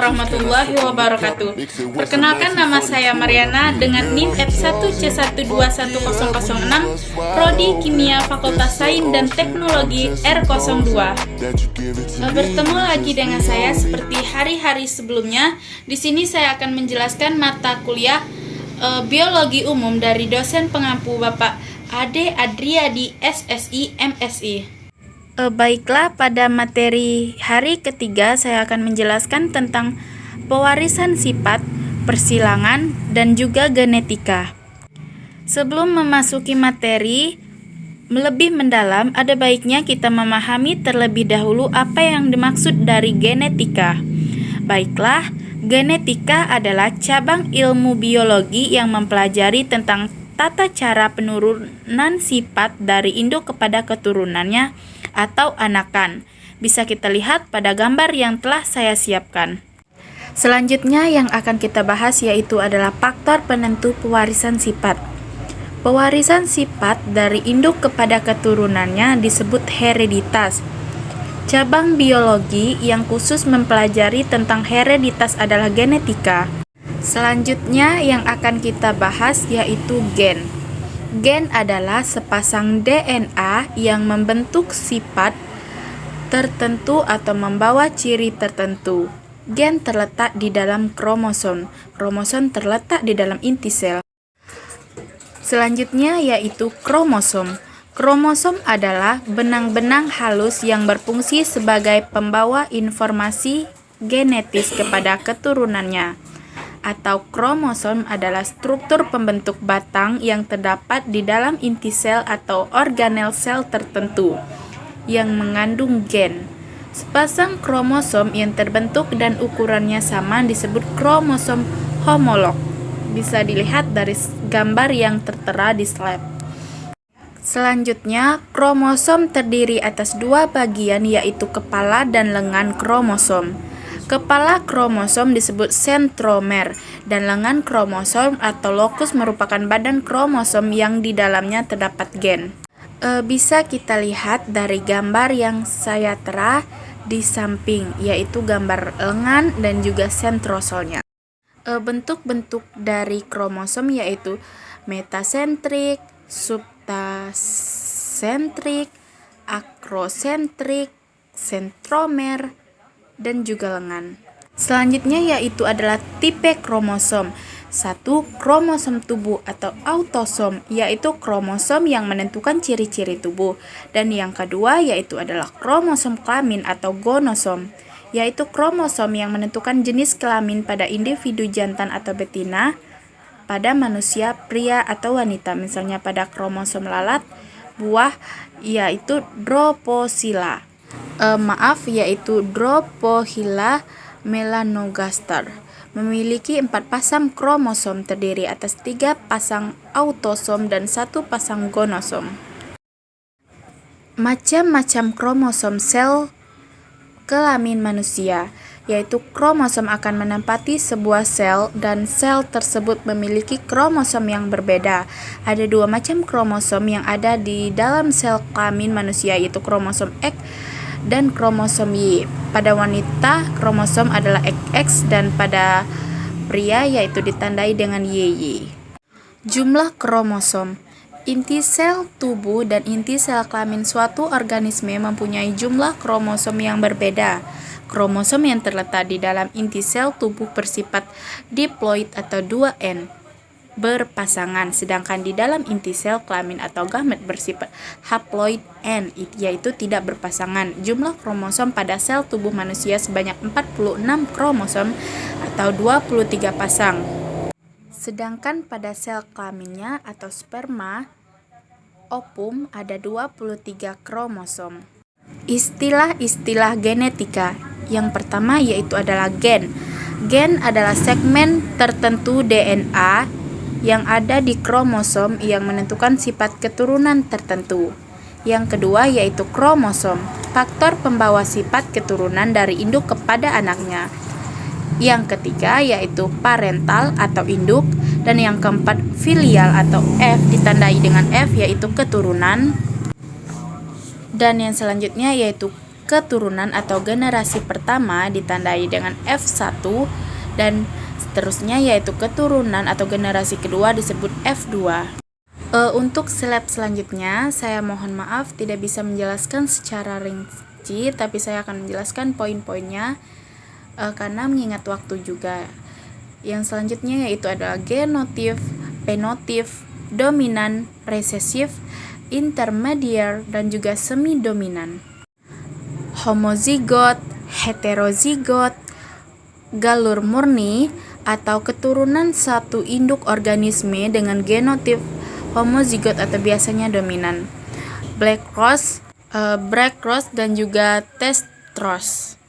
warahmatullahi wabarakatuh. Perkenalkan, nama saya Mariana dengan NIM F1C121006, Prodi Kimia Fakultas Sains dan Teknologi R02. Bertemu lagi dengan saya seperti hari-hari sebelumnya. Di sini saya akan menjelaskan mata kuliah Biologi Umum dari dosen pengampu Bapak Ade Adriadi SSI MSI. Baiklah, pada materi hari ketiga saya akan menjelaskan tentang pewarisan sifat, persilangan, dan juga genetika. Sebelum memasuki materi lebih mendalam, ada baiknya kita memahami terlebih dahulu apa yang dimaksud dari genetika. Baiklah, genetika adalah cabang ilmu biologi yang mempelajari tentang tata cara penurunan sifat dari induk kepada keturunannya atau anakan. Bisa kita lihat pada gambar yang telah saya siapkan. Selanjutnya yang akan kita bahas yaitu adalah faktor penentu pewarisan sifat. Pewarisan sifat dari induk kepada keturunannya disebut hereditas. Cabang biologi yang khusus mempelajari tentang hereditas adalah genetika. Selanjutnya yang akan kita bahas yaitu gen. Gen adalah sepasang DNA yang membentuk sifat tertentu atau membawa ciri tertentu. Gen terletak di dalam kromosom. Kromosom terletak di dalam inti sel. Selanjutnya yaitu kromosom. Kromosom adalah benang-benang halus yang berfungsi sebagai pembawa informasi genetis kepada keturunannya. Atau kromosom adalah struktur pembentuk batang yang terdapat di dalam inti sel atau organel sel tertentu yang mengandung gen. Sepasang kromosom yang terbentuk dan ukurannya sama disebut kromosom homolog. Bisa dilihat dari gambar yang tertera di slide. Selanjutnya, kromosom terdiri atas dua bagian yaitu kepala dan lengan kromosom. Kepala kromosom disebut sentromer dan lengan kromosom atau lokus merupakan badan kromosom yang di dalamnya terdapat gen. Bisa kita lihat dari gambar yang saya tera di samping, yaitu gambar lengan dan juga sentrosolnya. Bentuk-bentuk dari kromosom yaitu metasentrik, subtasentrik, akrosentrik, sentromer, dan juga lengan. Selanjutnya yaitu adalah tipe kromosom. Satu, kromosom tubuh atau autosom, yaitu kromosom yang menentukan ciri-ciri tubuh. Dan yang kedua yaitu adalah kromosom kelamin atau gonosom, yaitu kromosom yang menentukan jenis kelamin pada individu jantan atau betina pada manusia pria atau wanita. Misalnya pada kromosom lalat buah yaitu Drosophila. Yaitu Drosophila melanogaster. Memiliki 4 pasang kromosom terdiri atas 3 pasang autosom dan 1 pasang gonosom. Macam-macam kromosom sel kelamin manusia, yaitu kromosom akan menempati sebuah sel dan sel tersebut memiliki kromosom yang berbeda. Ada 2 macam kromosom yang ada di dalam sel kelamin manusia, yaitu kromosom X dan kromosom Y. Pada wanita kromosom adalah XX dan pada pria yaitu ditandai dengan YY. Jumlah kromosom. Inti sel tubuh dan inti sel kelamin suatu organisme mempunyai jumlah kromosom yang berbeda. Kromosom yang terletak di dalam inti sel tubuh bersifat diploid atau 2N berpasangan, sedangkan di dalam inti sel kelamin atau gamet bersifat haploid N, yaitu tidak berpasangan. Jumlah kromosom pada sel tubuh manusia sebanyak 46 kromosom atau 23 pasang. Sedangkan pada sel kelaminnya atau sperma ovum ada 23 kromosom. Istilah-istilah genetika. Yang pertama yaitu adalah gen. Gen adalah segmen tertentu DNA yang ada di kromosom yang menentukan sifat keturunan tertentu. Yang kedua yaitu kromosom, faktor pembawa sifat keturunan dari induk kepada anaknya. Yang ketiga yaitu parental atau induk, dan yang keempat filial atau F ditandai dengan F yaitu keturunan. Dan yang selanjutnya yaitu keturunan atau generasi pertama ditandai dengan F1 dan seterusnya, yaitu keturunan atau generasi kedua disebut F2. Untuk slide selanjutnya, saya mohon maaf tidak bisa menjelaskan secara rinci, tapi saya akan menjelaskan poin-poinnya karena mengingat waktu juga. Yang selanjutnya yaitu adalah genotif, fenotif, dominan, resesif, intermediar, dan juga semi-dominan. Homozigot, heterozigot, galur murni, atau keturunan satu induk organisme dengan genotif homozigot atau biasanya dominan. Black Cross, dan juga Testros.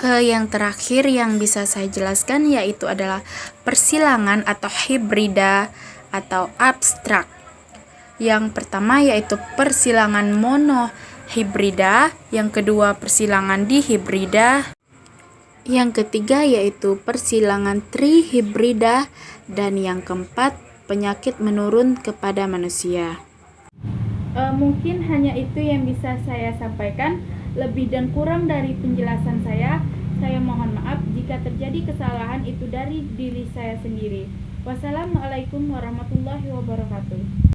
Yang terakhir yang bisa saya jelaskan yaitu adalah persilangan atau hibrida atau abstrak. Yang pertama yaitu persilangan monohibrida, yang kedua persilangan dihibrida, yang ketiga yaitu persilangan trihibrida, dan yang keempat penyakit menurun kepada manusia. Mungkin hanya itu yang bisa saya sampaikan. Lebih dan kurang dari penjelasan saya mohon maaf jika terjadi kesalahan itu dari diri saya sendiri. Wassalamualaikum warahmatullahi wabarakatuh.